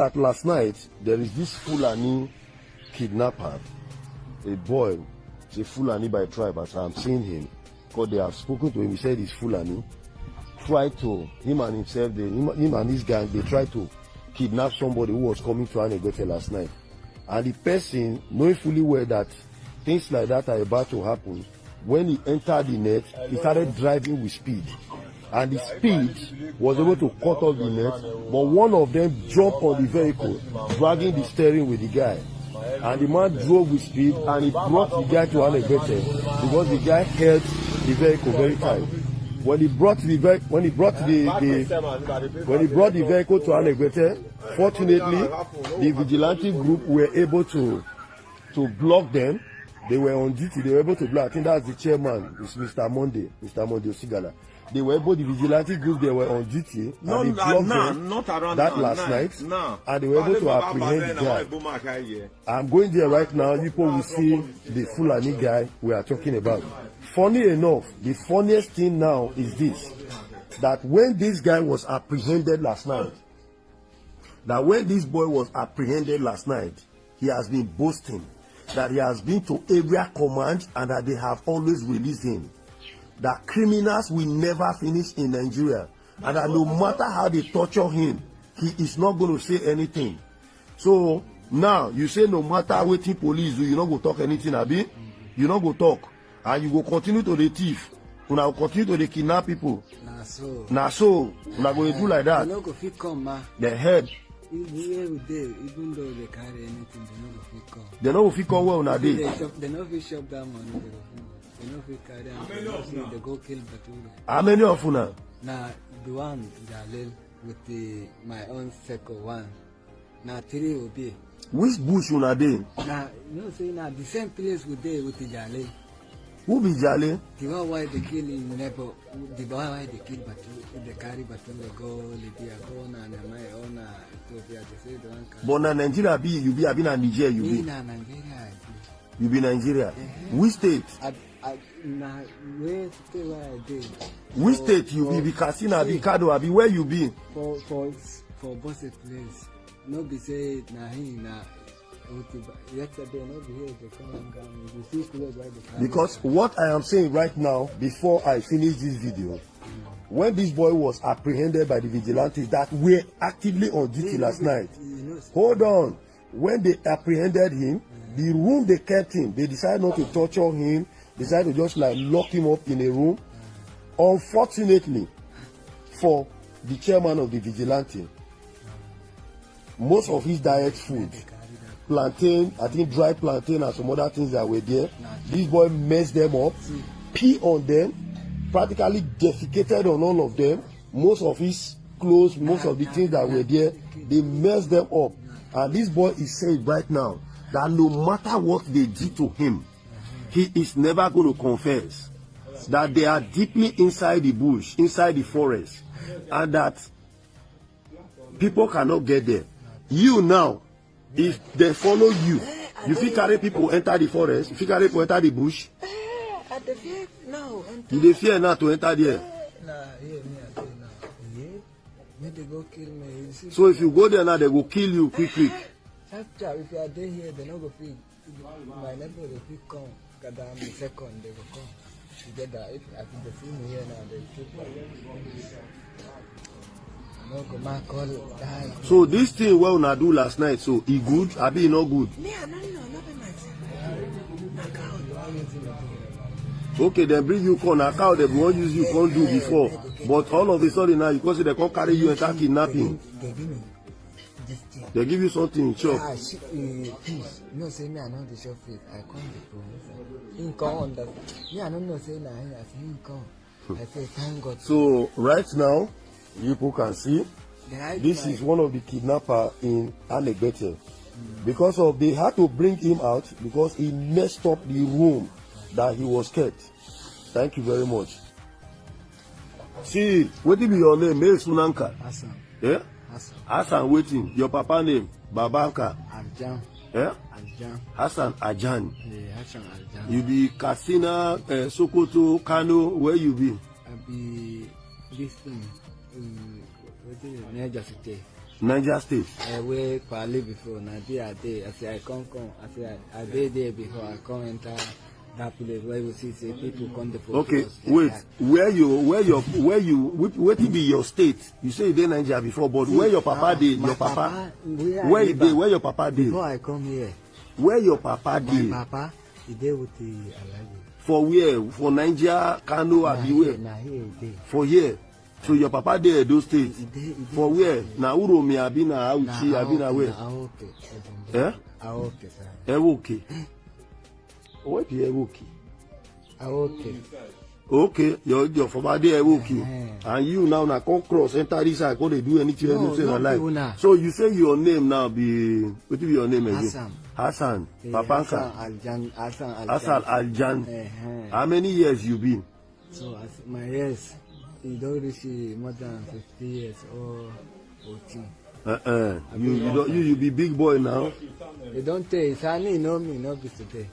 At last night, there is this Fulani kidnapper, a boy, it's a Fulani by tribe, as I'm seeing him, because they have spoken to him. He said he's Fulani. Tried to, him and himself, him and his gang, they tried to kidnap somebody who was coming to Anegbeche last night. And the person, knowing fully well that things like that are about to happen, when he entered the net, he started driving with speed. And the speed was able to cut off the net, but one of them jumped on the vehicle, dragging the steering with the guy. And the man drove with speed, and he brought the guy to Anegbeche because the guy held the vehicle very tight. When he brought the vehicle to Anegbeche, fortunately, the vigilante group were able to block them. They were on duty. They were able to block. I think that's the chairman, it's Mr. Monday Osigala. They were able, the vigilante group, they were on duty, and they blocked them that last night, and they were able to apprehend the guy. I'm going there right now. People will see the Fulani guy we are talking about. Funny enough, the funniest thing now is this, that when this guy was apprehended last night, that when this boy was apprehended last night, he has been boasting that he has been to area command and that they have always released him. That criminals will never finish in Nigeria, and that no matter how they torture him, he is not going to say anything. So now you say no matter what the police do, you not go talk anything, Abi. You not go talk, and you go continue to the thief. You now continue to the kidnap people. Now so you not going to do like that. They no go fit come, ma. The head. Even though they carry anything, they no go fit come. They no go fit come well nowadays. They no fit shop that money. They no fit carry am. They go kill Batulu. How many of you now? Now the one Jalil with my own second one. Now 3 will be. Which bush una dey? Now you know say now the same place we dey with the Jalil. Who be Jale? The one why they kill in neighbor, the one why they kill Batulu, they carry Batulu go Libya, go na my own Ethiopia. They say the one. But na Nigeria be you be na Nigeria you be. Na Nigeria. You be Nigeria. Which state? Na where stay where I dey. Which state you be? Be Katsina, be Kado, be where you be? For boss place. No be say na him na. Yesterday, no be here. They come and you see close by the car. Because what I am saying right now, before I finish this video, when this boy was apprehended by the vigilantes that were actively on duty last night, hold on. When they apprehended him, the room they kept him, they decided not to torture him. They decided to just like lock him up in a room. Unfortunately, for the chairman of the vigilante, most of his diet food, plantain, I think dry plantain and some other things that were there, this boy messed them up, pee on them, practically defecated on all of them. Most of his clothes, most of the things that were there, they messed them up. And this boy is saying right now that no matter what they did to him, he is never going to confess. That they are deeply inside the bush, inside the forest, and that people cannot get there. You now, if they follow you, you fit carry people enter the forest, you fit carry people enter the bush. You dey fear now to enter there. So if you go there now, they will kill you quick. If you are there here, they no go fit. My neighbor will fit come. Because I'm the second, they will come together. If I think they see me here now, they fit. So this thing what una do last night, so e good, abi e not good? Okay, they bring you corn, a cow they won't use you can't do before. But all of a sudden now, you can see they can't carry you and start kidnapping. They give you something, chop. Please, no say me I know the shop fit. I come the promise. He come on that. Me I don't know say na him. I say he come. I say thank God. So right now, you people can see this is one of the kidnappers in Anegbeche. Because of they had to bring him out because he messed up the room that he was kept. Thank you very much. See, what be your name? May Sunanka. Hassan. Yeah? Hassan waiting. Your papa name? Babanka. Ajan. Yeah? Ajan. Hassan Ajan. Yeah, Hassan Ajan. You be Katsina, Sokoto, Kano, where you be? I be this thing. What is it? Niger State. Niger State. Where Kwali before, now there I say I come. I say I did there before I come enter that place where you see say people come the Okay, wait. Where to be your state? You say you did Nigeria before, but where your papa did? Your papa? Where your papa did? Before I come here. Where your papa did? My papa, he did with the Alaji. For where? For Nigeria, Kano, Abi where? For here. So your papa did those states. For where? Na Uromi, Abi na Auchi, Abi na where? Eh? Aoke, sir. Ewoke. What be Ewoke? Aoke. Okay, your father there Ewoke. And you now come cross enter this side, go they do anything in life. So you say your name now be what be your name again? Hassan. Papanka. Hassan Aljan. How many years you been? So my years, you don't reach more than 50 years or 14. You be big boy now. You don't tell. Sani know me, not be today.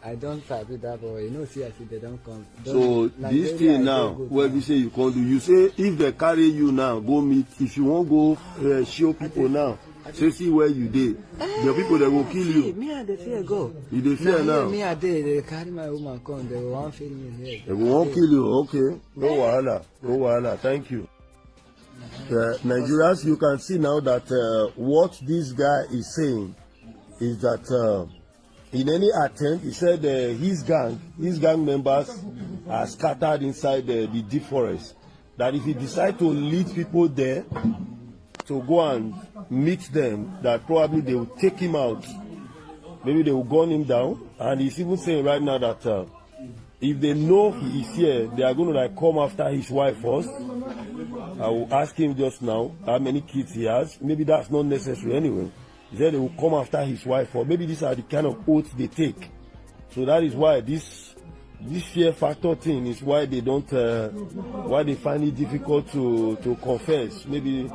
I don't sabi that boy. You know, see, I see they don't come. So this thing now, where we say you can do, you say if they carry you now, go meet. If you won't go show people now, say see where you did. The people that will kill you. Me and the fear go. You dey fear now. Me and they carry my woman come. They won't feel me here. They won't kill you. Okay. No wahala. No wahala. Thank you. Nigerians, you can see now that what this guy is saying is that in any attempt, he said his gang members are scattered inside the deep forest. That if he decides to lead people there to go and meet them, that probably they will take him out. Maybe they will gun him down. And he's even saying right now that if they know he is here, they are going to come after his wife first. I will ask him just now how many kids he has. Maybe that's not necessary anyway. He said they will come after his wife, or maybe these are the kind of oaths they take. So that is why this fear factor thing is why they don't, why they find it difficult to confess. Maybe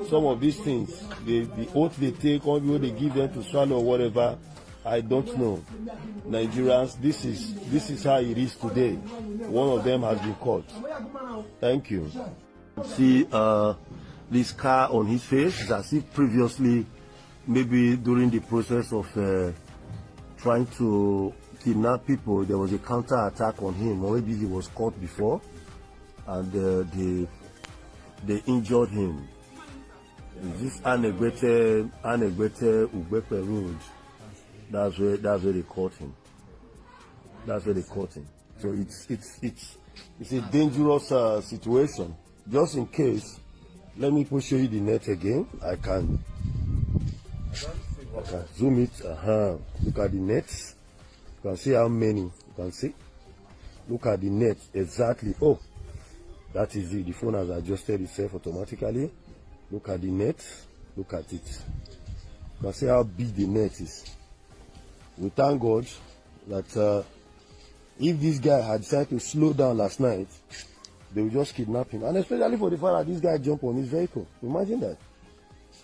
some of these things, the oath they take, or they give them to swallow or whatever, I don't know. Nigerians, this is how it is today. One of them has been caught. Thank you. See this scar on his face is as if previously, maybe during the process of trying to kidnap people, there was a counter attack on him, or maybe he was caught before and they injured him. This Anegbete Ugbepe Road, that's where they caught him. That's where they caught him. So it's a dangerous situation. Just in case, let me show you the net again. I can zoom it. Look at the nets. You can see how many. You can see. Look at the net exactly. Oh, that is it. The phone has adjusted itself automatically. Look at the net. Look at it. You can see how big the net is. We thank God that if this guy had decided to slow down last night, they will just kidnap him. And especially for the fact that this guy jumped on his vehicle. Imagine that.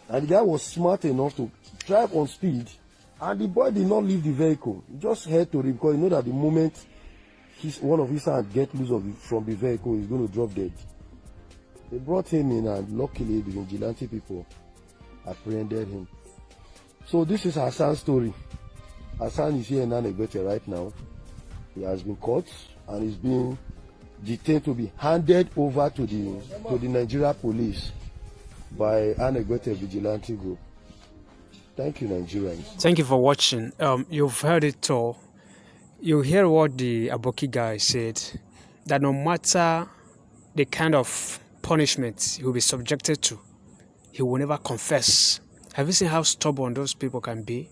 And the guy was smart enough to drive on speed, and the boy did not leave the vehicle. He just had to, because you know that the moment one of his hands get loose from the vehicle, he's going to drop dead. They brought him in, and luckily the vigilante people apprehended him. So this is Hassan's story. Hassan is here in Anegbete right now. He has been caught and is being detained to be handed over to the Nigeria police by Anegbete Vigilante Group. Thank you, Nigerians. Thank you for watching. You've heard it all. You hear what the Aboki guy said, that no matter the kind of punishment he will be subjected to, he will never confess. Have you seen how stubborn those people can be?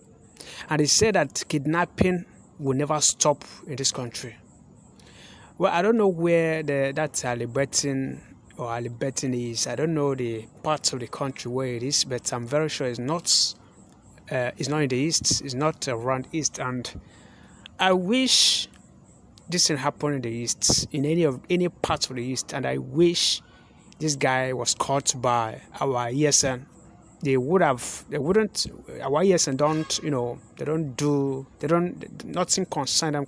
And he said that kidnapping will never stop in this country. Well, I don't know where that Alibertin is. I don't know the parts of the country where it is, but I'm very sure it's not in the east. It's not around east. And I wish this didn't happen in the east, in any part of the east. And I wish this guy was caught by our ESN. Our ESN nothing concern them,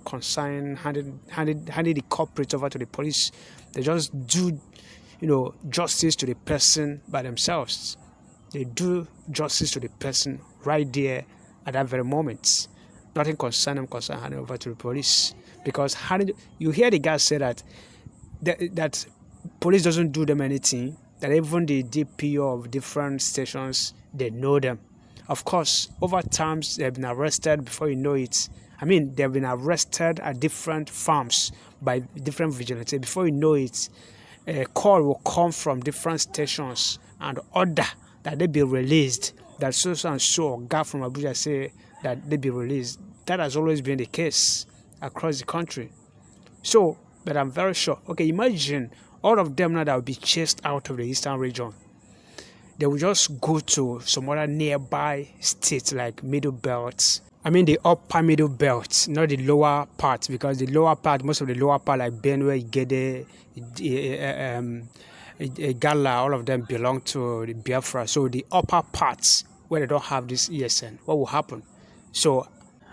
handing the culprit over to the police. They just do, justice to the person by themselves. they do justice to the person right there at that very moment. Nothing concern them, concern handing over to the police. Because you hear the guy say that police doesn't do them anything, that even the DPO of different stations, they know them. Of course, over times they've been arrested before you know it. I mean, they've been arrested at different farms by different vigilantes. Before you know it, a call will come from different stations and order that they be released. That so and so guy from Abuja say that they be released. That has always been the case across the country. So, but I'm very sure. Okay, imagine all of them now that will be chased out of the eastern region. They will just go to some other nearby states like Middle Belt. I mean the upper Middle Belt, not the lower part, because the lower part, most of the lower part like Benue, Igede, Gala, all of them belong to the Biafra. So the upper parts where they don't have this ESN, what will happen? So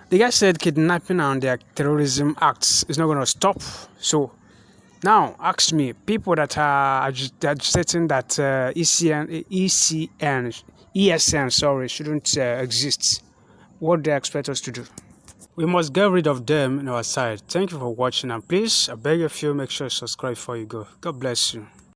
the guy said kidnapping and their terrorism acts is not going to stop. So now ask me, people that are agitating that ESN shouldn't exist, what do they expect us to do? We must get rid of them in our side. Thank you for watching, and please, I beg of you, make sure you subscribe before you go. God bless you.